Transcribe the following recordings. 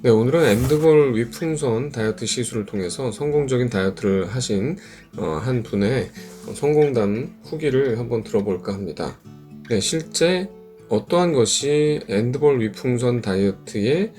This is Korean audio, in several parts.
네, 오늘은 엔드볼 위풍선 다이어트 시술을 통해서 성공적인 다이어트를 하신 한 분의 성공담 후기를 한번 들어볼까 합니다. 네, 실제 어떠한 것이 엔드볼 위풍선 다이어트의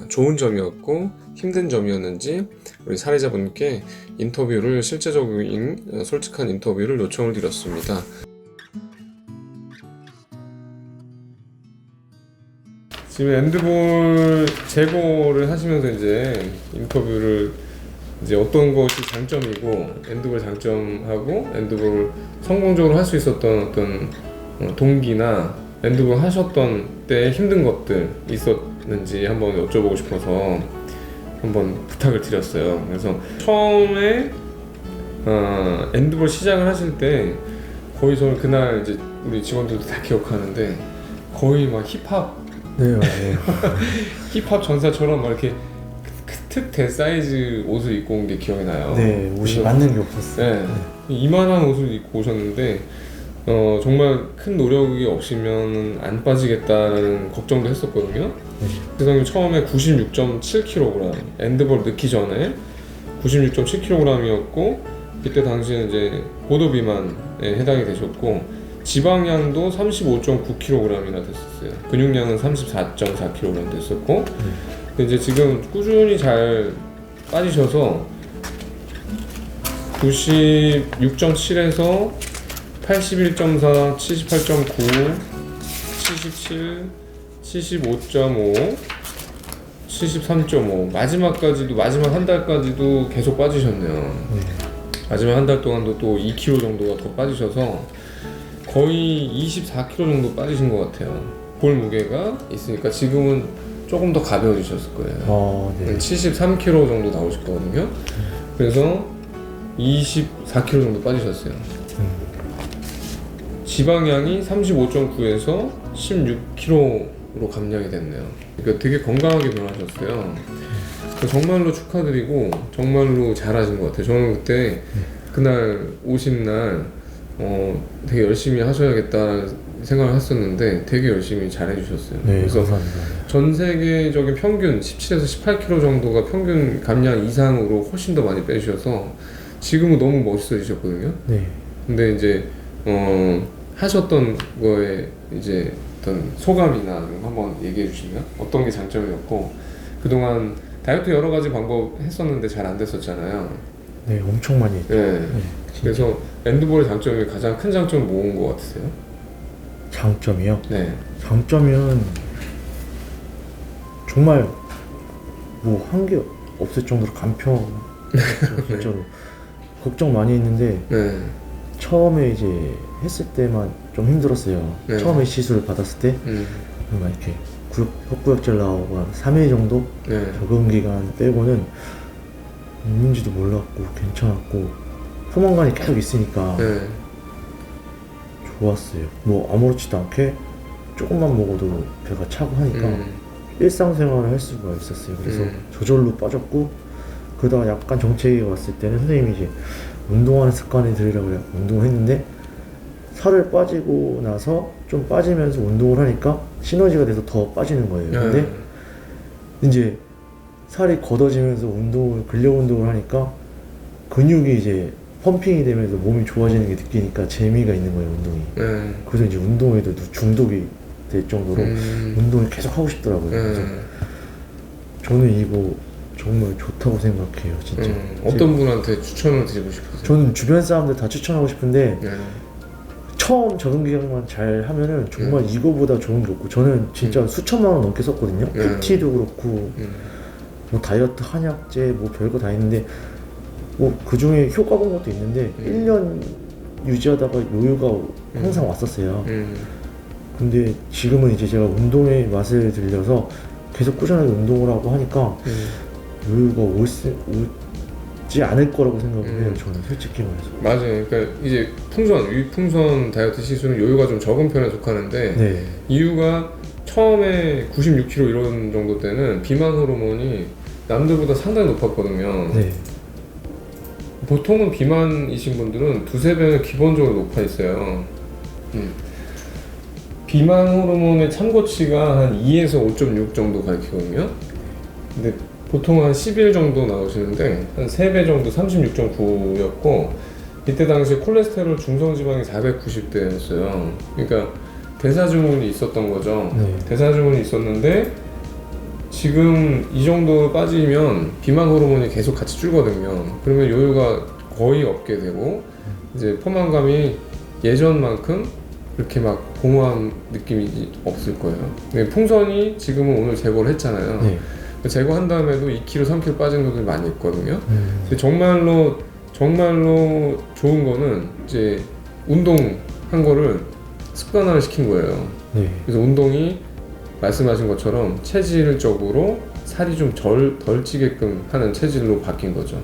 좋은 점이었고 힘든 점이었는지 우리 사례자분께 인터뷰를 실제적인 솔직한 인터뷰를 요청을 드렸습니다. 지금 엔드볼 제거를 하시면서 이제 인터뷰를 이제 어떤 것이 장점이고 엔드볼 장점하고 엔드볼 성공적으로 할 수 있었던 어떤 동기나 엔드볼 하셨던 때 힘든 것들 있었는지 한번 여쭤보고 싶어서 한번 부탁을 드렸어요. 그래서 처음에 엔드볼 시작을 하실 때 거의 저는 그날 이제 우리 직원들도 다 기억하는데 거의 막 힙합 네, 맞아요. 힙합 전사처럼 막 이렇게 특대 사이즈 옷을 입고 온 게 기억이 나요. 네, 옷이 맞는 게 없었어요. 네, 이만한 옷을 입고 오셨는데 정말 큰 노력이 없으면 안 빠지겠다는 걱정도 했었거든요. 네. 그래서 처음에 96.7kg 엔드볼 넣기 전에 96.7kg이었고 이때 당시에는 이제 고도 비만에 해당이 되셨고 지방량도 35.9kg이나 됐었어요. 근육량은 34.4kg 됐었고 근데 이제 지금 꾸준히 잘 빠지셔서 96.7에서 81.4, 78.9, 77, 75.5, 73.5 마지막 한 달까지도 계속 빠지셨네요. 네. 마지막 한 달 동안도 또 2kg 정도가 더 빠지셔서 거의 24kg 정도 빠지신 것 같아요. 볼 무게가 있으니까 지금은 조금 더 가벼워지셨을 거예요. 네. 73kg 정도 나오셨거든요. 그래서 24kg 정도 빠지셨어요. 지방량이 35.9에서 16kg로 감량이 됐네요. 그러니까 되게 건강하게 변하셨어요. 정말로 축하드리고 정말로 잘하신 것 같아요. 저는 그때 그날 오신 날 되게 열심히 하셔야겠다는 생각을 했었는데 되게 열심히 잘 해주셨어요. 네, 그래서 감사합니다. 전 세계적인 평균 17에서 18kg 정도가 평균 감량 이상으로 훨씬 더 많이 빼주셔서 지금은 너무 멋있어지셨거든요. 네. 근데 이제 하셨던 거에 이제 어떤 소감이나 이런 거 한번 얘기해 주시면 어떤 게 장점이었고 그동안 다이어트 여러 가지 방법 했었는데 잘 안 됐었잖아요. 네, 엄청 많이 했죠. 네. 네, 그래서 엔드볼의 장점이 가장 큰 장점은 뭐인 것 같으세요? 장점이요? 네. 장점은 정말 뭐 한 게 없을 정도로 간편. 진짜로 걱정 많이 했는데 네. 처음에 이제 했을 때만 좀 힘들었어요. 네. 처음에 시술 받았을 때 막 이렇게 헛구역질 나오고 한 3일 정도 네. 적응 기간 빼고는 있는지도 몰랐고 괜찮았고 포만감이 계속 있으니까 네. 좋았어요. 뭐 아무렇지도 않게 조금만 먹어도 배가 차고 하니까 일상생활을 할 수가 있었어요. 그래서 저절로 빠졌고 그러다가 약간 정체기가 왔을 때는 선생님이 이제 운동하는 습관을 들이라고 그래 운동을 했는데 살을 빠지고 나서 좀 빠지면서 운동을 하니까 시너지가 돼서 더 빠지는 거예요. 근데 이제 살이 걷어지면서 근력 운동을 하니까 근육이 이제 펌핑이 되면서 몸이 좋아지는 게 느끼니까 재미가 있는 거예요, 운동이. 그래서 이제 운동에도 중독이 될 정도로 운동을 계속 하고 싶더라고요. 그래서 저는 이거 정말 좋다고 생각해요, 진짜. 어떤 분한테 추천을 드리고 싶으세요? 저는 주변 사람들 다 추천하고 싶은데 처음 적응 기간만 잘 하면은 정말 이거보다 좋은 게 없고 저는 진짜 수천만 원 넘게 썼거든요. PT도 그렇고 뭐 다이어트 한약제 뭐 별거 다 있는데 뭐 그중에 효과 본 것도 있는데 1년 유지하다가 요요가 항상 왔었어요. 근데 지금은 이제 제가 운동의 맛을 들려서 계속 꾸준하게 운동을 하고 하니까 요요가 오지 않을 거라고 생각을 해요. 저는 솔직히 말해서. 맞아요. 그러니까 이제 위풍선 다이어트 시술은 요요가 좀 적은 편에 속하는데 네. 이유가 처음에 96kg 이런 정도 때는 비만 호르몬이 남들보다 상당히 높았거든요. 네. 보통은 비만이신 분들은 두세 배는 기본적으로 높아 있어요. 비만 호르몬의 참고치가 한 2에서 5.6 정도 가르치거든요. 근데 보통 한 10일 정도 나오시는데 한 3배 정도 36.9였고 이때 당시 콜레스테롤 중성지방이 490대였어요. 그러니까 대사증후군이 있었던 거죠. 네. 대사증후군이 있었는데 지금 이 정도 빠지면 비만 호르몬이 계속 같이 줄거든요. 그러면 요요가 거의 없게 되고 이제 포만감이 예전만큼 그렇게 막 공허한 느낌이 없을 거예요. 근데 풍선이 지금은 오늘 제거를 했잖아요. 네. 제거한 다음에도 2kg, 3kg 빠진 분들 많이 있거든요. 근데 정말로 좋은 거는 이제 운동한 거를 습관화를 시킨 거예요. 네. 그래서 운동이 말씀하신 것처럼 체질적으로 살이 좀 덜 찌게끔 하는 체질로 바뀐 거죠.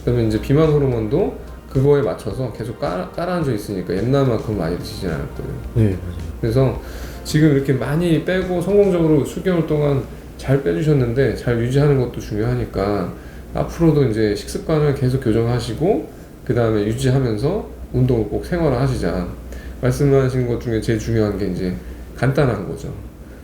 그러면 이제 비만 호르몬도 그거에 맞춰서 계속 깔아앉아 있으니까 옛날만큼 많이 드시진 않을 거예요. 네, 맞아요. 그래서 지금 이렇게 많이 빼고 성공적으로 수개월 동안 잘 빼주셨는데 잘 유지하는 것도 중요하니까 앞으로도 이제 식습관을 계속 교정하시고 그 다음에 유지하면서 운동을 꼭 생활화하시자. 말씀하신 것 중에 제일 중요한 게 이제 간단한 거죠.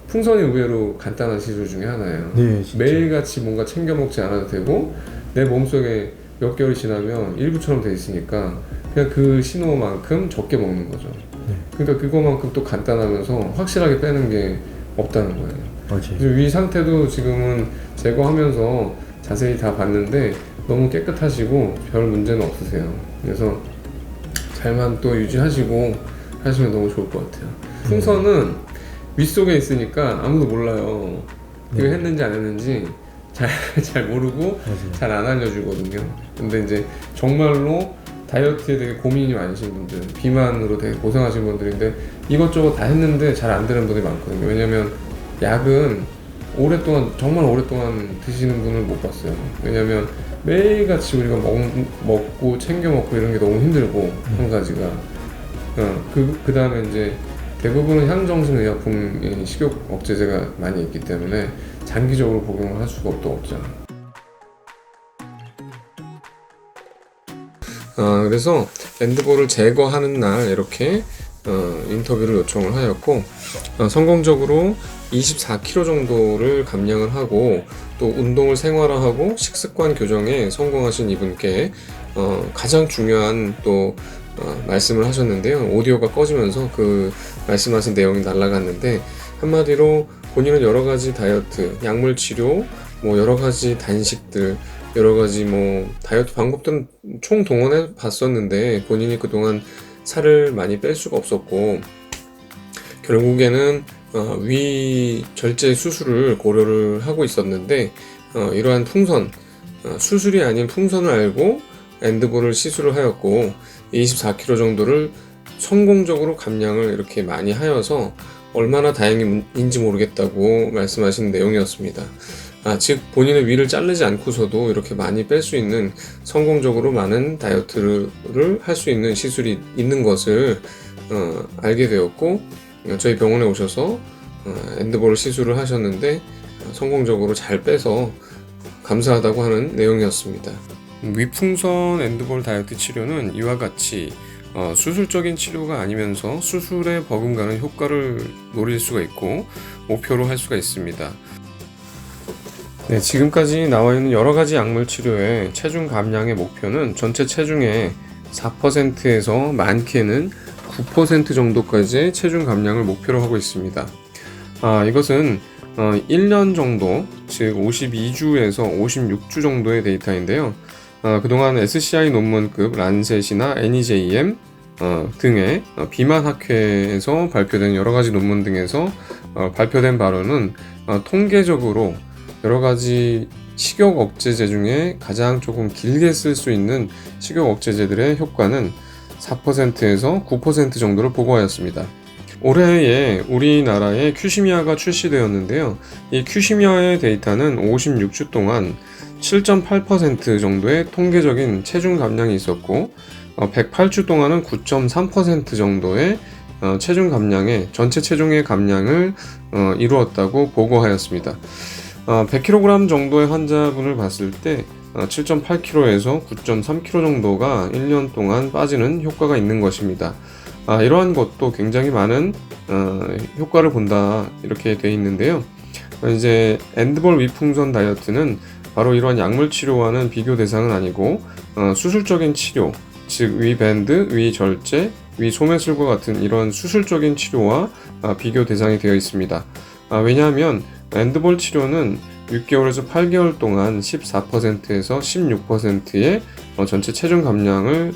풍선이 의외로 간단한 시술 중에 하나예요. 네, 진짜. 매일같이 뭔가 챙겨 먹지 않아도 되고 내 몸속에 몇 개월이 지나면 일부처럼 돼 있으니까 그냥 그 신호만큼 적게 먹는 거죠. 네. 그러니까 그거만큼 또 간단하면서 확실하게 빼는 게 없다는 거예요. 맞아요. 그래서 위 상태도 지금은 제거하면서 자세히 다 봤는데 너무 깨끗하시고 별 문제는 없으세요. 그래서 잘만 또 유지하시고 하시면 너무 좋을 것 같아요. 풍선은 윗속에 있으니까 아무도 몰라요. 이거 네. 했는지 안 했는지 잘 모르고 맞아요. 잘 안 알려주거든요. 근데 이제 정말로 다이어트에 되게 고민이 많으신 분들, 비만으로 되게 고생하신 분들인데 이것저것 다 했는데 잘 안 되는 분들이 많거든요. 왜냐면 약은 정말 오랫동안 드시는 분을 못 봤어요. 왜냐면 매일같이 우리가 먹고 챙겨 먹고 이런 게 너무 힘들고 한 가지가 그 다음에 이제 대부분은 향정신 의약품인 식욕 억제제가 많이 있기 때문에 장기적으로 복용을 할 수가 또 없죠. 그래서 엔드볼을 제거하는 날 이렇게 인터뷰를 요청을 하였고 성공적으로 24kg 정도를 감량을 하고 또 운동을 생활화하고 식습관 교정에 성공하신 이분께 가장 중요한 또 말씀을 하셨는데요. 오디오가 꺼지면서 그 말씀하신 내용이 날아갔는데 한마디로 본인은 여러 가지 다이어트, 약물 치료, 뭐 여러 가지 단식들, 여러 가지 뭐 다이어트 방법들은 총동원해 봤었는데 본인이 그동안 살을 많이 뺄 수가 없었고 결국에는 위 절제 수술을 고려를 하고 있었는데 이러한 풍선, 수술이 아닌 풍선을 알고 엔드볼을 시술을 하였고 24kg 정도를 성공적으로 감량을 이렇게 많이 하여서 얼마나 다행인지 모르겠다고 말씀하신 내용이었습니다. 즉 본인의 위를 자르지 않고서도 이렇게 많이 뺄 수 있는 성공적으로 많은 다이어트를 할 수 있는 시술이 있는 것을 알게 되었고 저희 병원에 오셔서 엔드볼 시술을 하셨는데 성공적으로 잘 빼서 감사하다고 하는 내용이었습니다. 위풍선 엔드볼 다이어트 치료는 이와 같이 수술적인 치료가 아니면서 수술에 버금가는 효과를 노릴 수가 있고 목표로 할 수가 있습니다. 네, 지금까지 나와 있는 여러 가지 약물 치료의 체중 감량의 목표는 전체 체중의 4%에서 많게는 9% 정도까지의 체중 감량을 목표로 하고 있습니다. 이것은 1년 정도, 즉 52주에서 56주 정도의 데이터인데요. 그동안 SCI 논문급 란셋이나 NEJM 등의 비만 학회에서 발표된 여러 가지 논문 등에서 발표된 바로는 통계적으로 여러 가지 식욕 억제제 중에 가장 조금 길게 쓸 수 있는 식욕 억제제들의 효과는 4%에서 9% 정도를 보고하였습니다. 올해에 우리나라에 큐시미아가 출시되었는데요. 이 큐시미아의 데이터는 56주 동안 7.8% 정도의 통계적인 체중 감량이 있었고 108주 동안은 9.3% 정도의 체중 감량의 전체 체중의 감량을 이루었다고 보고하였습니다. 100kg 정도의 환자분을 봤을 때 7.8kg에서 9.3kg 정도가 1년 동안 빠지는 효과가 있는 것입니다. 이러한 것도 굉장히 많은 효과를 본다 이렇게 되어 있는데요. 이제 엔드볼 위풍선 다이어트는 바로 이러한 약물 치료와는 비교 대상은 아니고 수술적인 치료, 즉 위밴드, 위절제, 위소매술과 같은 이런 수술적인 치료와 비교 대상이 되어 있습니다. 왜냐하면 엔드볼 치료는 6개월에서 8개월 동안 14%에서 16%의 전체 체중 감량을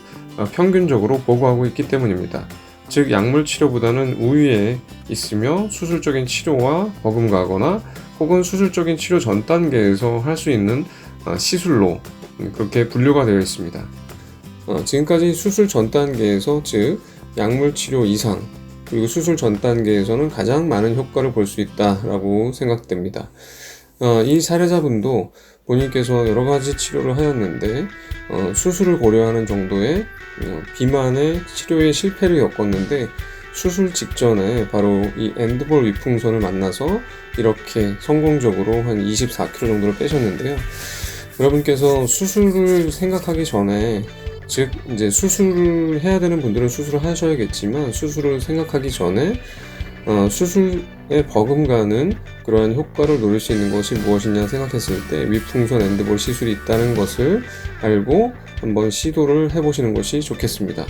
평균적으로 보고하고 있기 때문입니다. 즉 약물 치료보다는 우위에 있으며 수술적인 치료와 버금가거나 혹은 수술적인 치료 전 단계에서 할 수 있는 시술로 그렇게 분류가 되어 있습니다. 지금까지 수술 전 단계에서 즉 약물 치료 이상 그리고 수술 전 단계에서는 가장 많은 효과를 볼 수 있다라고 생각됩니다. 이 사례자분도 본인께서 여러 가지 치료를 하였는데 수술을 고려하는 정도의 비만의 치료에 실패를 겪었는데 수술 직전에 바로 이 엔드볼 위풍선을 만나서 이렇게 성공적으로 한 24kg 정도를 빼셨는데요. 여러분께서 수술을 생각하기 전에 즉 이제 수술을 해야 되는 분들은 수술을 하셔야겠지만 수술을 생각하기 전에 수술에 버금가는 그러한 효과를 노릴 수 있는 것이 무엇이냐 생각했을 때 위풍선 엔드볼 시술이 있다는 것을 알고 한번 시도를 해보시는 것이 좋겠습니다.